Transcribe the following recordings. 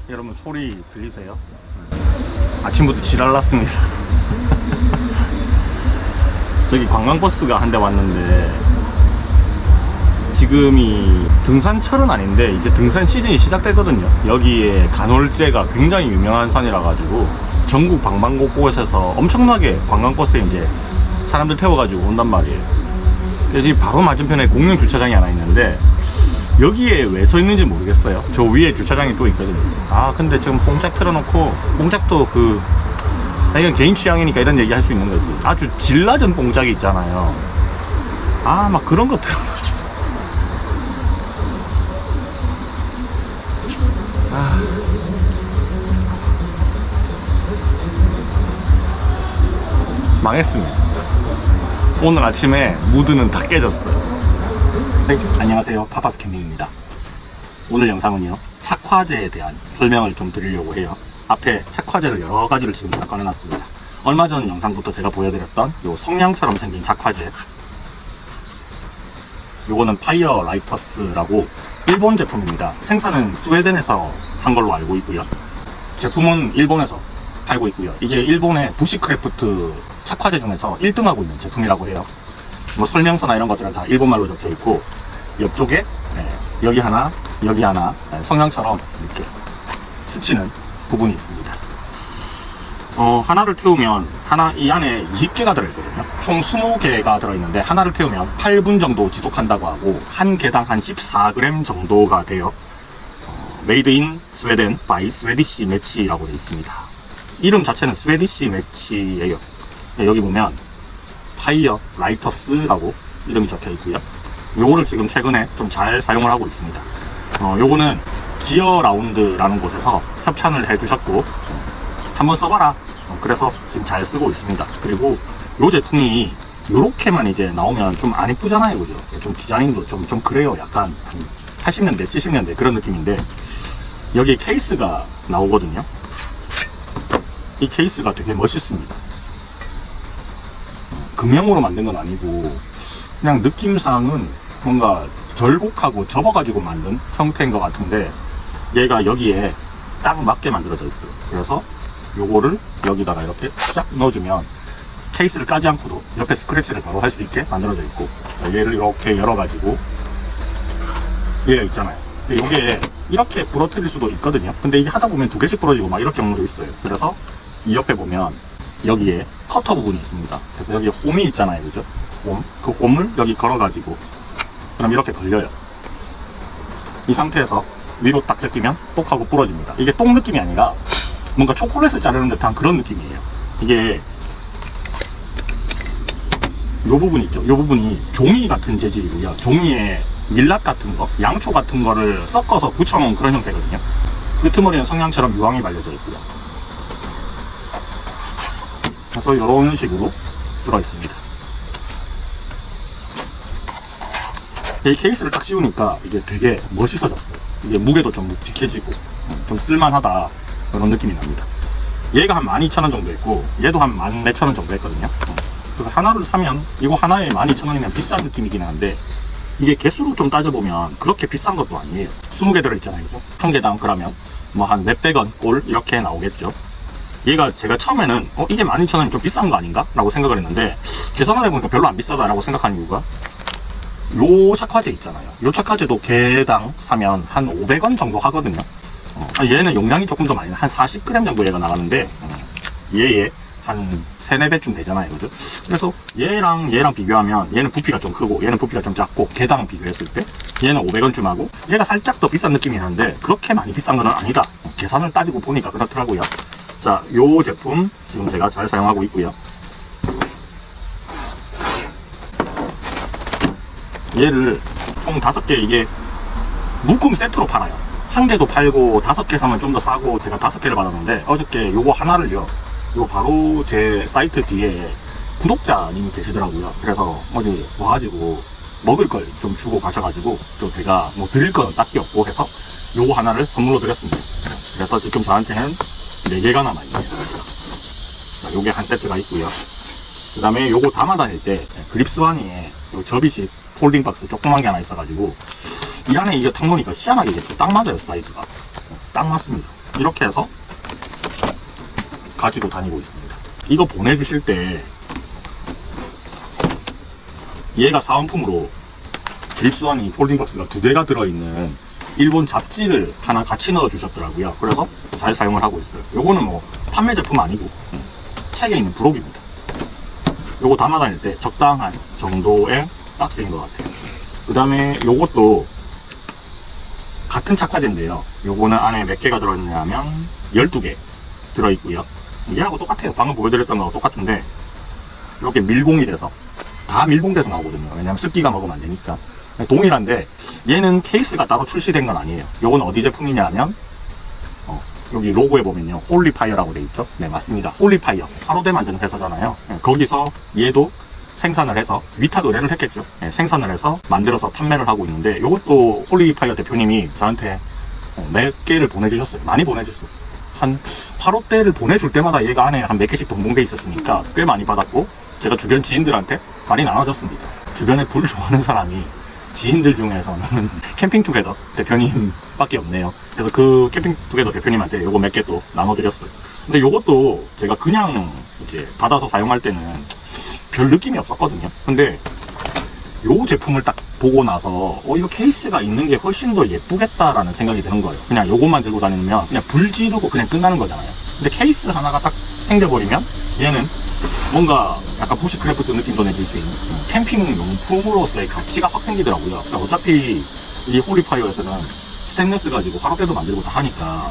여러분 소리 들리세요? 아침부터 지랄났습니다. 저기 관광버스가 한 대 왔는데 지금이 등산철은 아닌데 이제 등산 시즌이 시작되거든요. 여기에 간월제가 굉장히 유명한 산이라 가지고 전국 방방곡곡에서 엄청나게 관광버스에 이제 사람들 태워가지고 온단 말이에요. 그래서 바로 맞은편에 공영 주차장이 하나 있는데 여기에 왜 서 있는지 모르겠어요. 저 위에 주차장이 또 있거든요. 아 근데 지금 뽕짝 틀어놓고, 뽕짝도 이건 개인 취향이니까 이런 얘기 할 수 있는 거지. 아주 질 낮은 뽕짝이 있잖아요. 아 막 그런 거 틀어. 망했습니다. 오늘 아침에 무드는 다 깨졌어요. 네, 안녕하세요. 파파스 캠핑입니다. 오늘 영상은요, 착화제에 대한 설명을 좀 드리려고 해요. 앞에 착화제를 여러 가지를 지금 제가 꺼내놨습니다. 얼마 전 영상부터 제가 보여드렸던 요 성냥처럼 생긴 착화제, 요거는 파이어 라이터스라고 일본 제품입니다. 생산은 스웨덴에서 한 걸로 알고 있고요. 제품은 일본에서 팔고 있고요. 이게 일본의 부시크래프트 착화제 중에서 1등하고 있는 제품이라고 해요. 뭐 설명서나 이런 것들은 다 일본말로 적혀 있고, 옆쪽에 여기 하나 여기 하나 성냥처럼 이렇게 스치는 부분이 있습니다. 하나를 태우면 이 안에 20개가 들어있거든요. 총 20개가 들어있는데 하나를 태우면 8분 정도 지속한다고 하고, 한 개당 한 14g 정도가 돼요. 메이드 인 스웨덴 바이 스웨디시 매치라고 되어 있습니다. 이름 자체는 스웨디시 매치예요. 여기 보면 파이어 라이터스라고 이름이 적혀 있고요. 요거를 지금 최근에 좀 잘 사용을 하고 있습니다. 요거는 기어 라운드라는 곳에서 협찬을 해주셨고, 한번 써봐라. 그래서 지금 잘 쓰고 있습니다. 그리고 요 제품이 요렇게만 이제 나오면 좀 안 이쁘잖아요, 그죠? 좀 디자인도 좀 그래요. 약간 80년대, 70년대 그런 느낌인데, 여기에 케이스가 나오거든요. 이 케이스가 되게 멋있습니다. 금형으로 만든 건 아니고 그냥 느낌상은 뭔가 절곡하고 접어가지고 만든 형태인 것 같은데, 얘가 여기에 딱 맞게 만들어져 있어요. 그래서 요거를 여기다가 이렇게 쫙 넣어주면 케이스를 까지 않고도 옆에 스크래치를 바로 할 수 있게 만들어져 있고, 얘를 이렇게 열어가지고 얘가 있잖아요. 근데 요게 이렇게 부러뜨릴 수도 있거든요. 근데 이게 하다 보면 2개씩 부러지고 막 이렇게 경우도 있어요. 그래서 이 옆에 보면 여기에 커터 부분이 있습니다. 그래서 여기 홈이 있잖아요, 그죠? 그 홈을 여기 걸어가지고 그럼 이렇게 걸려요. 이 상태에서 위로 딱 제끼면 똑 하고 부러집니다. 이게 똥 느낌이 아니라 뭔가 초콜릿을 자르는 듯한 그런 느낌이에요. 이게 요 부분 있죠? 요 부분이 종이 같은 재질이고요. 종이에 밀랍 같은 거, 양초 같은 거를 섞어서 붙여놓은 그런 형태거든요. 끄트머리는 성냥처럼 유황이 발려져 있고요. 그래서 이런 식으로 들어있습니다. 이 케이스를 딱 씌우니까 이게 되게 멋있어졌어요. 이게 무게도 좀 묵직해지고 좀 쓸만하다, 그런 느낌이 납니다. 얘가 한 12,000원 정도 있고, 얘도 한 14,000원 정도 했거든요. 그래서 하나를 사면, 이거 하나에 12,000원이면 비싼 느낌이긴 한데, 이게 개수로 좀 따져보면 그렇게 비싼 것도 아니에요. 20개 들어있잖아요, 그죠? 한 개당 그러면 뭐 한 몇백 원 꼴 이렇게 나오겠죠. 얘가 제가 처음에는 이게 12,000원이 좀 비싼 거 아닌가? 라고 생각을 했는데, 계산을 해보니까 별로 안 비싸다라고 생각하는 이유가, 요 착화제 있잖아요. 요 착화제도 개당 사면 한 500원 정도 하거든요. 얘는 용량이 조금 더 많이, 한 40g 정도 얘가 나가는데, 얘에 한 3, 4배쯤 되잖아요, 그죠? 그래서 얘랑 비교하면 얘는 부피가 좀 크고 얘는 부피가 좀 작고, 개당 비교했을 때 얘는 500원쯤 하고 얘가 살짝 더 비싼 느낌이 나는데 그렇게 많이 비싼 건 아니다. 계산을 따지고 보니까 그렇더라고요. 자, 요 제품 지금 제가 잘 사용하고 있고요. 얘를 총 5개, 이게 묶음 세트로 팔아요. 한 개도 팔고 5개 사면 좀 더 싸고, 제가 5개를 받았는데 어저께 요거 하나를요, 요 바로 제 사이트 뒤에 구독자님이 계시더라고요. 그래서 어디 와가지고 먹을 걸 좀 주고 가셔가지고, 또 제가 뭐 드릴 건 딱히 없고 해서 요거 하나를 선물로 드렸습니다. 그래서 지금 저한테는 4개가 남아있네요. 자, 요게 한 세트가 있고요. 그 다음에 요거 담아 다닐 때 그립스와니에 요 접이식 폴딩 박스 조그만 게 하나 있어가지고, 이 안에 이게 탁 놓으니까 희한하게 딱 맞아요. 사이즈가 딱 맞습니다. 이렇게 해서 가지고 다니고 있습니다. 이거 보내주실 때 얘가 사은품으로 깁스원이 폴딩박스가 2개가 들어있는 일본 잡지를 하나 같이 넣어주셨더라고요. 그래서 잘 사용을 하고 있어요. 요거는 뭐 판매 제품 아니고 책에 있는 부록입니다. 요거 담아 다닐 때 적당한 정도의 박스인 것 같아요. 그 다음에 요것도 같은 착화제인데요. 요거는 안에 몇 개가 들어있냐면 12개 들어있고요. 얘하고 똑같아요. 방금 보여드렸던 거하고 똑같은데 이렇게 밀봉이 돼서 다 밀봉돼서 나오거든요. 왜냐면 습기가 먹으면 안 되니까. 동일한데 얘는 케이스가 따로 출시된 건 아니에요. 요건 어디 제품이냐 하면 여기 로고에 보면요 홀리파이어라고 돼 있죠. 네, 맞습니다. 홀리파이어 파로대 만드는 회사잖아요. 네, 거기서 얘도 생산을 해서 위탁 의뢰를 했겠죠. 네, 생산을 해서 만들어서 판매를 하고 있는데 요것도 홀리파이어 대표님이 저한테 몇 개를 보내주셨어요. 많이 보내줬어요. 한 8호대를 보내줄 때마다 얘가 안에 한 몇 개씩 동봉돼 있었으니까 꽤 많이 받았고, 제가 주변 지인들한테 많이 나눠줬습니다. 주변에 불 좋아하는 사람이 지인들 중에서는 캠핑투게더 대표님밖에 없네요. 그래서 그 캠핑투게더 대표님한테 요거 몇 개 또 나눠드렸어요. 근데 요것도 제가 그냥 이렇게 받아서 사용할 때는 별 느낌이 없었거든요. 근데 요 제품을 딱 보고 나서 이거 케이스가 있는 게 훨씬 더 예쁘겠다라는 생각이 드는 거예요. 그냥 요것만 들고 다니면 그냥 불 지르고 그냥 끝나는 거잖아요. 근데 케이스 하나가 딱 생겨버리면 얘는 뭔가 약간 부시크래프트 느낌도 내줄 수 있는 캠핑 용품으로서의 가치가 확 생기더라고요. 그러니까 어차피 이 홀리파이어에서는 스테인리스 가지고 화로대도 만들고 다 하니까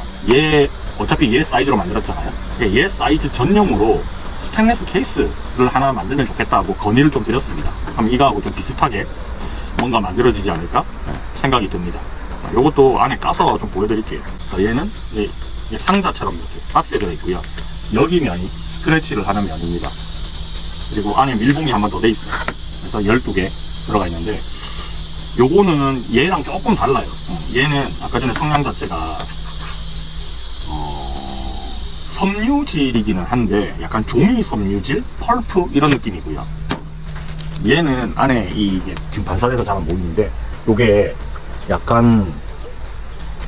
어차피 얘 사이즈로 만들었잖아요. 얘 사이즈 전용으로 스테인리스 케이스를 하나 만들면 좋겠다고 건의를 좀 드렸습니다. 그럼 이거하고 좀 비슷하게 뭔가 만들어지지 않을까 생각이 듭니다. 요것도 안에 까서 좀 보여드릴게요. 얘는 상자처럼 이렇게 박스에 들어있고요. 여기 면이 스크래치를 하는 면입니다. 그리고 안에 밀봉이 한 번 더 돼 있어요. 그래서 12개 들어가 있는데 요거는 얘랑 조금 달라요. 얘는 아까 전에 성냥 자체가 섬유질이기는 한데 약간 종이 섬유질? 펄프? 이런 느낌이고요. 얘는 안에 이게 지금 반사돼서 잘 안 보이는데 요게 약간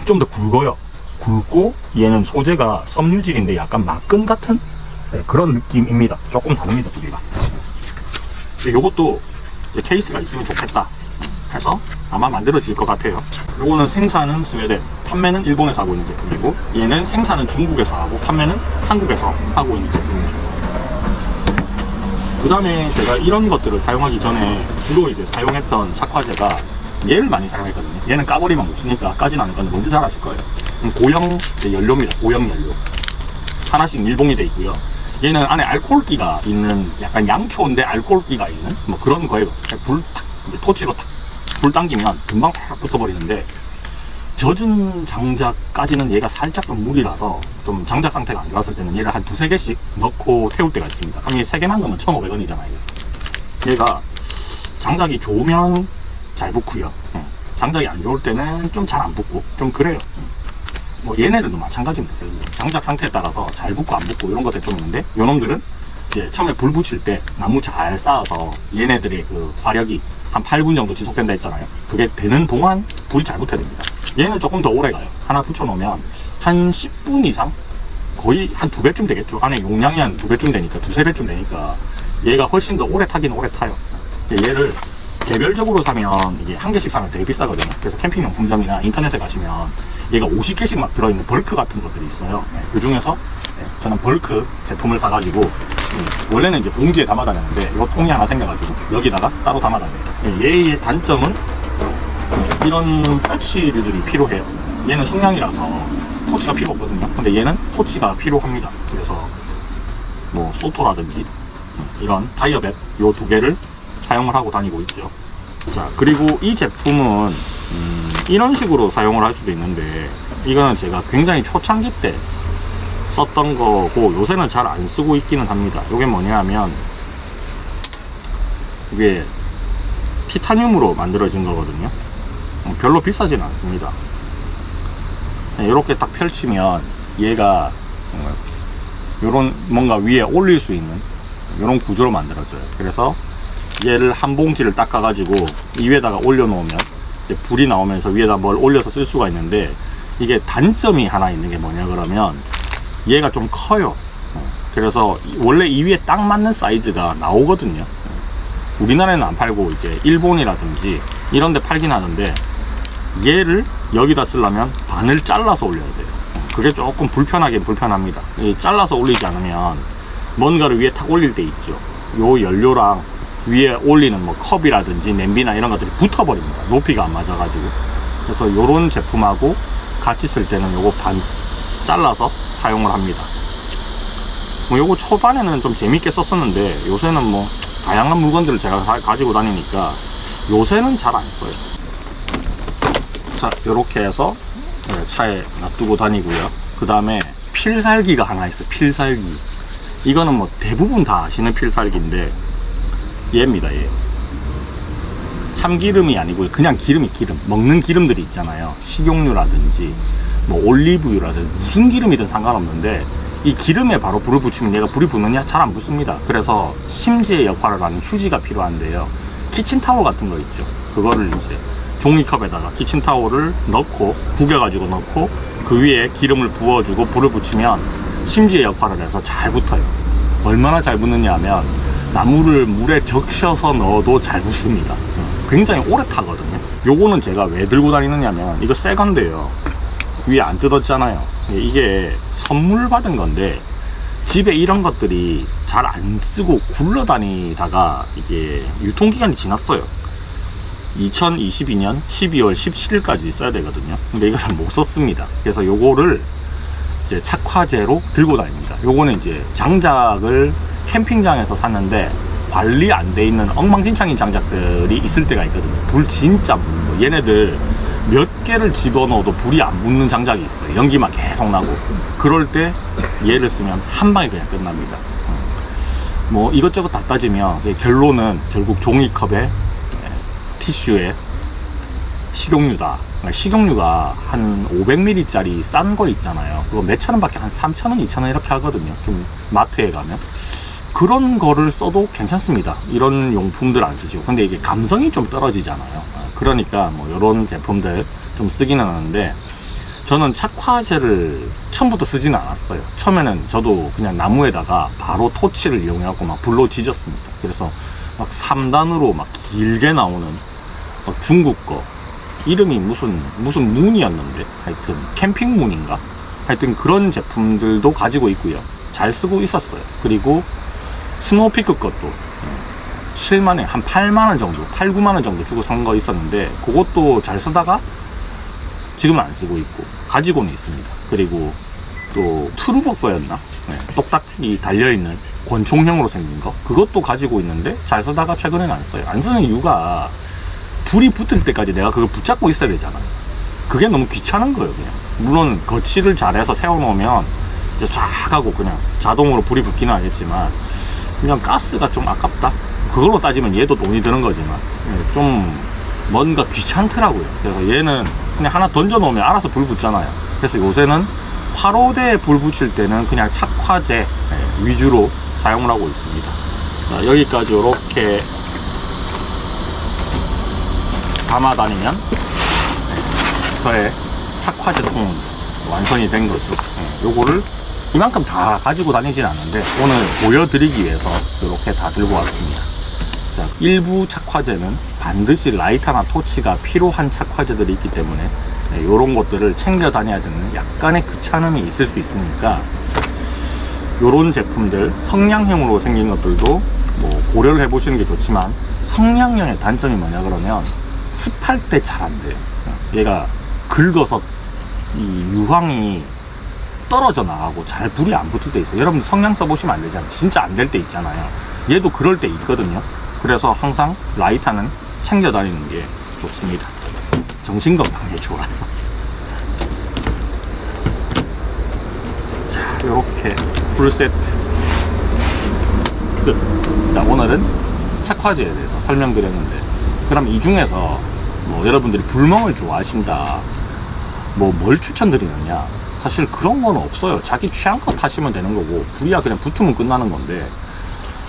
좀 더 굵어요. 굵고 얘는 소재가 섬유질인데 약간 막근 같은 그런 느낌입니다. 조금 다릅니다, 두 개가. 요것도 케이스가 있으면 좋겠다 해서 아마 만들어질 것 같아요. 요거는 생산은 스웨덴, 판매는 일본에서 하고 있는 제품이고, 얘는 생산은 중국에서 하고 판매는 한국에서 하고 있는 제품입니다. 그 다음에 제가 이런 것들을 사용하기 전에 주로 이제 사용했던 착화제가 얘를 많이 사용했거든요. 얘는 까버리만 못 쓰니까 까진 않을 건데 뭔지 잘 아실 거예요. 고형 연료입니다. 고형 연료 하나씩 밀봉이 돼 있고요. 얘는 안에 알코올기가 있는 약간 양초인데 알코올기가 있는 뭐 그런 거예요. 불 탁, 토치로 탁 불 당기면 금방 팍 붙어버리는데, 젖은 장작까지는 얘가 살짝 좀 무리라서 좀 장작 상태가 안 좋았을 때는 얘를 한 2-3개씩 넣고 태울 때가 있습니다. 그럼 3개만 넣으면 1,500원이잖아요. 얘가 장작이 좋으면 잘 붙고요. 장작이 안 좋을 때는 좀 잘 안 붙고 좀 그래요. 뭐 얘네들도 마찬가지입니다. 장작 상태에 따라서 잘 붙고 안 붙고 이런 것들이 좀 있는데, 요놈들은 이제 처음에 불 붙일 때 나무 잘 쌓아서 얘네들의 그 화력이 한 8분 정도 지속된다 했잖아요. 그게 되는 동안 불이 잘 붙어야 됩니다. 얘는 조금 더 오래 가요. 하나 붙여놓으면 한 10분 이상? 거의 한 2배쯤 되겠죠. 안에 용량이 한 2배쯤 되니까, 2-3배쯤 되니까 얘가 훨씬 더 오래 타긴 오래 타요. 얘를 개별적으로 사면 이게 한 개씩 사면 되게 비싸거든요. 그래서 캠핑용품점이나 인터넷에 가시면 얘가 50개씩 막 들어있는 벌크 같은 것들이 있어요. 그 중에서 저는 벌크 제품을 사가지고 원래는 이제 봉지에 담아 다녔는데 이 통이 하나 생겨가지고 여기다가 따로 담아 다녀요. 얘의 단점은 이런 토치들이 필요해요. 얘는 성냥이라서 토치가 필요 없거든요. 근데 얘는 토치가 필요합니다. 그래서 뭐 소토라든지 이런 타이어벳 요 2개를 사용을 하고 다니고 있죠. 자, 그리고 이 제품은 이런 식으로 사용을 할 수도 있는데, 이거는 제가 굉장히 초창기 때 썼던 거고 요새는 잘 안 쓰고 있기는 합니다. 이게 뭐냐 하면 이게 티타늄으로 만들어진 거거든요. 별로 비싸지는 않습니다. 이렇게 딱 펼치면 얘가 요런 뭔가 위에 올릴 수 있는 요런 구조로 만들어져요. 그래서 얘를 한 봉지를 닦아 가지고 이 위에다가 올려 놓으면 불이 나오면서 위에다 뭘 올려서 쓸 수가 있는데, 이게 단점이 하나 있는 게 뭐냐 그러면 얘가 좀 커요. 그래서 원래 이 위에 딱 맞는 사이즈가 나오거든요. 우리나라에는 안 팔고 이제 일본이라든지 이런 데 팔긴 하는데, 얘를 여기다 쓰려면 반을 잘라서 올려야 돼요. 그게 조금 불편하긴 불편합니다. 잘라서 올리지 않으면 뭔가를 위에 탁 올릴 때 있죠, 요 연료랑 위에 올리는 뭐 컵이라든지 냄비나 이런 것들이 붙어버립니다. 높이가 안 맞아가지고. 그래서 요런 제품하고 같이 쓸 때는 요거 반 잘라서 사용을 합니다. 뭐 요거 초반에는 좀 재밌게 썼었는데 요새는 뭐 다양한 물건들을 제가 가지고 다니니까 요새는 잘 안 써요. 자, 요렇게 해서 차에 놔두고 다니고요. 그 다음에 필살기가 하나 있어요. 필살기. 이거는 뭐 대부분 다 아시는 필살기인데 얘입니다. 얘 참기름이 아니고 그냥 기름, 먹는 기름들이 있잖아요. 식용유라든지 뭐 올리브유라든지 무슨 기름이든 상관없는데 이 기름에 바로 불을 붙이면 얘가 불이 붙느냐? 잘 안 붙습니다. 그래서 심지의 역할을 하는 휴지가 필요한데요. 키친타올 같은 거 있죠, 그거를 이제 종이컵에다가 키친타올을 넣고 구겨가지고 넣고 그 위에 기름을 부어주고 불을 붙이면 심지의 역할을 해서 잘 붙어요. 얼마나 잘 붙느냐 하면 나무를 물에 적셔서 넣어도 잘 붙습니다. 굉장히 오래 타거든요. 요거는 제가 왜 들고 다니느냐면 이거 새 건데요, 위에 안 뜯었잖아요. 이게 선물 받은 건데 집에 이런 것들이 잘 안 쓰고 굴러다니다가 이게 유통기간이 지났어요. 2022년 12월 17일까지 써야 되거든요. 근데 이거를 못 썼습니다. 그래서 요거를 이제 착화제로 들고 다닙니다. 요거는 이제 장작을 캠핑장에서 샀는데 관리 안 돼 있는 엉망진창인 장작들이 있을 때가 있거든요. 불 진짜 붙는 거. 얘네들 몇 개를 집어넣어도 불이 안 붙는 장작이 있어요. 연기만 계속 나고. 그럴 때 얘를 쓰면 한 방에 그냥 끝납니다. 뭐 이것저것 다 따지면 결론은 결국 종이컵에 티슈에 식용유다. 식용유가 한 500ml 짜리 싼 거 있잖아요. 그거 몇천 원 밖에, 한 3,000원, 2,000원 이렇게 하거든요. 좀 마트에 가면. 그런 거를 써도 괜찮습니다. 이런 용품들 안 쓰시고. 근데 이게 감성이 좀 떨어지잖아요. 그러니까 뭐 이런 제품들 좀 쓰기는 하는데, 저는 착화제를 처음부터 쓰지는 않았어요. 처음에는 저도 그냥 나무에다가 바로 토치를 이용해갖고 막 불로 지졌습니다. 그래서 막 3단으로 막 길게 나오는 막 중국 거, 이름이 무슨 문이었는데, 하여튼 캠핑 문인가? 하여튼 그런 제품들도 가지고 있고요. 잘 쓰고 있었어요. 그리고 스노우피크 것도 7만원, 한 8만원 정도, 8, 9만원 정도 주고 산 거 있었는데, 그것도 잘 쓰다가 지금은 안 쓰고 있고 가지고는 있습니다. 그리고 또 트루버 거였나? 똑딱이 달려있는 권총형으로 생긴 거, 그것도 가지고 있는데 잘 쓰다가 최근에는 안 써요. 안 쓰는 이유가 불이 붙을 때까지 내가 그걸 붙잡고 있어야 되잖아요. 그게 너무 귀찮은 거예요. 그냥 물론 거치를 잘해서 세워놓으면 이제 싹 하고 그냥 자동으로 불이 붙기는 하겠지만, 그냥 가스가 좀 아깝다. 그걸로 따지면 얘도 돈이 드는 거지만 좀 뭔가 귀찮더라고요. 그래서 얘는 그냥 하나 던져 놓으면 알아서 불 붙잖아요. 그래서 요새는 화로대에 불 붙일 때는 그냥 착화제 위주로 사용을 하고 있습니다. 자, 여기까지 이렇게 담아 다니면 저의 착화제 통 완성이 된 거죠. 요거를 이만큼 다 가지고 다니진 않는데 오늘 보여드리기 위해서 이렇게 다 들고 왔습니다. 자, 일부 착화제는 반드시 라이터나 토치가 필요한 착화제들이 있기 때문에 이런 것들을 챙겨 다녀야 되는 약간의 귀찮음이 있을 수 있으니까, 이런 제품들 성냥형으로 생긴 것들도 뭐 고려를 해 보시는 게 좋지만, 성냥형의 단점이 뭐냐 그러면 습할 때 잘 안 돼요. 얘가 긁어서 이 유황이 떨어져 나가고 잘 불이 안 붙을 때 있어요. 여러분 성냥 써보시면 안 되잖아요. 진짜 안 될 때 있잖아요. 얘도 그럴 때 있거든요. 그래서 항상 라이터는 챙겨 다니는 게 좋습니다. 정신건강에 좋아요. 자, 요렇게 풀세트 끝. 자, 오늘은 착화제에 대해서 설명드렸는데, 그럼 이 중에서 뭐 여러분들이 불멍을 좋아하신다, 뭐 뭘 추천드리느냐, 사실 그런 건 없어요. 자기 취향껏 하시면 되는 거고, 불이야 그냥 붙으면 끝나는 건데,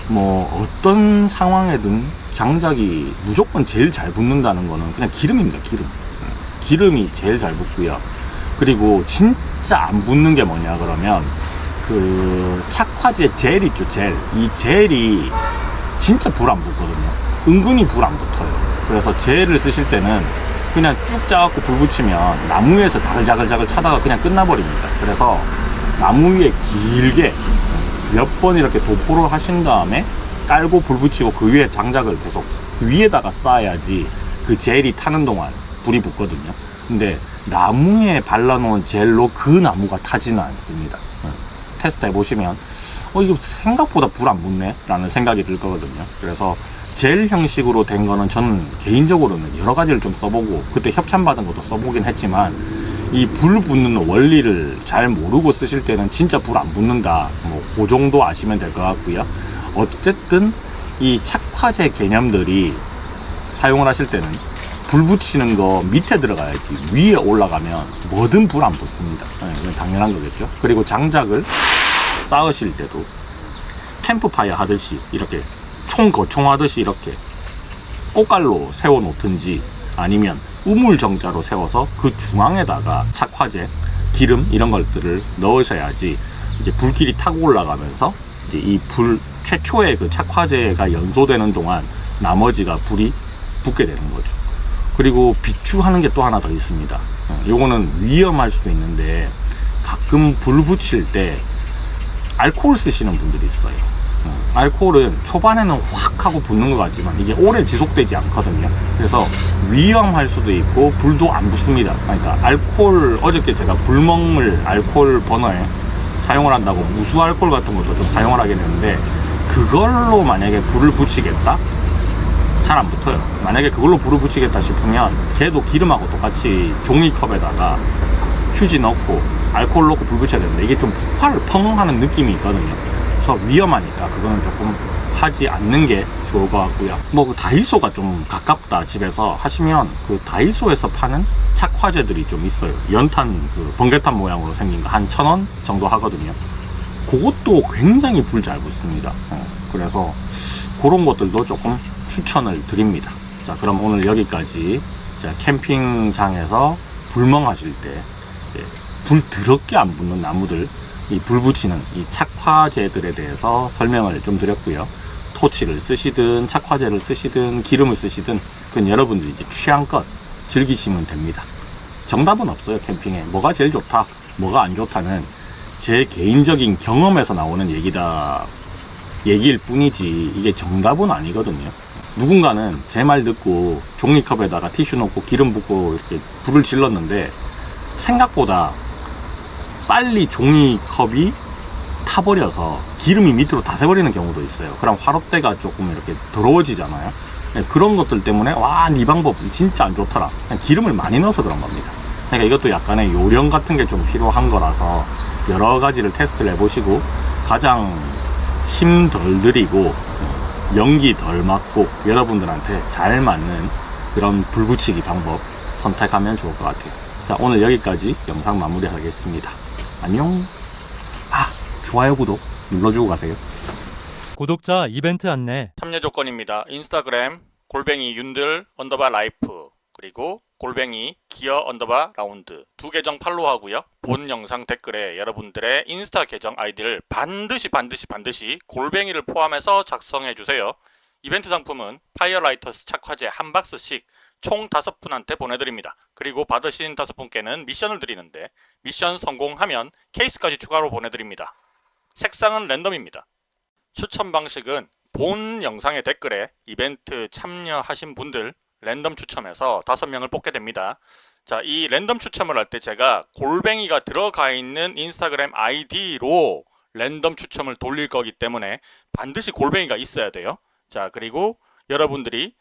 뭐 어떤 상황에든 장작이 무조건 제일 잘 붙는다는 거는 그냥 기름입니다. 기름이 제일 잘 붙고요. 그리고 진짜 안 붙는 게 뭐냐 그러면 그 착화제 젤 있죠, 젤. 이 젤이 진짜 불 안 붙거든요. 은근히 불 안 붙어요. 그래서 젤을 쓰실 때는 그냥 쭉 짜갖고 불 붙이면 나무에서 자글자글자글 차다가 그냥 끝나버립니다. 그래서 나무 위에 길게 몇 번 이렇게 도포를 하신 다음에 깔고 불 붙이고 그 위에 장작을 계속 위에다가 쌓아야지 그 젤이 타는 동안 불이 붙거든요. 근데 나무에 발라놓은 젤로 그 나무가 타지는 않습니다. 테스트 해보시면 이거 생각보다 불 안 붙네 라는 생각이 들 거거든요. 그래서 젤 형식으로 된 거는 저는 개인적으로는 여러 가지를 좀 써보고 그때 협찬받은 것도 써보긴 했지만 이 불 붙는 원리를 잘 모르고 쓰실 때는 진짜 불 안 붙는다, 뭐 그 정도 아시면 될 것 같고요. 어쨌든 이 착화제 개념들이 사용을 하실 때는 불 붙이는 거 밑에 들어가야지 위에 올라가면 뭐든 불 안 붙습니다. 이건 당연한 거겠죠. 그리고 장작을 쌓으실 때도 캠프파이어 하듯이 이렇게 총 거총하듯이 이렇게 꽃갈로 세워 놓든지 아니면 우물정자로 세워서 그 중앙에다가 착화제, 기름 이런 것들을 넣으셔야지 이제 불길이 타고 올라가면서 이제 이 불 최초의 그 착화제가 연소되는 동안 나머지가 불이 붙게 되는 거죠. 그리고 비추하는 게 또 하나 더 있습니다. 요거는 위험할 수도 있는데 가끔 불 붙일 때 알코올 쓰시는 분들이 있어요. 알코올은 초반에는 확 하고 붙는 것 같지만 이게 오래 지속되지 않거든요. 그래서 위험할 수도 있고 불도 안 붙습니다. 그러니까 알코올, 어저께 제가 불멍을 알코올 버너에 사용을 한다고 무수 알코올 같은 것도 좀 사용을 하게 되는데 그걸로 만약에 불을 붙이겠다? 잘 안 붙어요. 만약에 그걸로 불을 붙이겠다 싶으면 걔도 기름하고 똑같이 종이컵에다가 휴지 넣고 알코올 넣고 불 붙여야 되는데 이게 좀 폭발을 펑 하는 느낌이 있거든요. 그래서 위험하니까 그거는 조금 하지 않는 게 좋을 것 같고요. 뭐 그 다이소가 좀 가깝다 집에서 하시면 그 다이소에서 파는 착화제들이 좀 있어요. 연탄 그 번개탄 모양으로 생긴 거 한 1,000원 정도 하거든요. 그것도 굉장히 불 잘 붙습니다. 그래서 그런 것들도 조금 추천을 드립니다. 자, 그럼 오늘 여기까지 제가 캠핑장에서 불멍하실 때 불 더럽게 안 붙는 나무들, 이 불 붙이는 이 착화제들에 대해서 설명을 좀 드렸고요. 토치를 쓰시든 착화제를 쓰시든 기름을 쓰시든 그건 여러분들이 이제 취향껏 즐기시면 됩니다. 정답은 없어요. 캠핑에 뭐가 제일 좋다, 뭐가 안 좋다는 제 개인적인 경험에서 나오는 얘기일 뿐이지 이게 정답은 아니거든요. 누군가는 제 말 듣고 종이컵에다가 티슈 넣고 기름 붓고 이렇게 불을 질렀는데 생각보다 빨리 종이컵이 타버려서 기름이 밑으로 다 새버리는 경우도 있어요. 그럼 화롯대가 조금 이렇게 더러워지잖아요. 그런 것들 때문에 와, 네 방법 진짜 안 좋더라. 기름을 많이 넣어서 그런 겁니다. 그러니까 이것도 약간의 요령 같은 게 좀 필요한 거라서 여러 가지를 테스트를 해보시고 가장 힘 덜 들이고 연기 덜 맞고 여러분들한테 잘 맞는 그런 불 붙이기 방법 선택하면 좋을 것 같아요. 자, 오늘 여기까지 영상 마무리하겠습니다. 안녕. 좋아요, 구독 눌러주고 가세요. 구독자 이벤트 안내. 참여 조건입니다. 인스타그램 _윤들 _라이프 그리고 기어 _라운드 두 계정 팔로우하고요. 본 영상 댓글에 여러분들의 인스타 계정 아이디를 반드시 골뱅이를 포함해서 작성해 주세요. 이벤트 상품은 파이어라이터스 착화제 한 박스씩 총 5분한테 보내드립니다. 그리고 받으신 5분께는 미션을 드리는데 미션 성공하면 케이스까지 추가로 보내드립니다. 색상은 랜덤입니다. 추천 방식은 본 영상의 댓글에 이벤트 참여하신 분들 랜덤 추첨해서 5명을 뽑게 됩니다. 자, 이 랜덤 추첨을 할 때 제가 골뱅이가 들어가 있는 인스타그램 아이디로 랜덤 추첨을 돌릴 거기 때문에 반드시 골뱅이가 있어야 돼요. 자, 그리고 여러분들이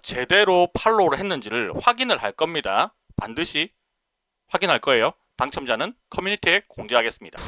제대로 팔로우를 했는지를 확인을 할 겁니다. 반드시 확인할 거예요. 당첨자는 커뮤니티에 공지하겠습니다.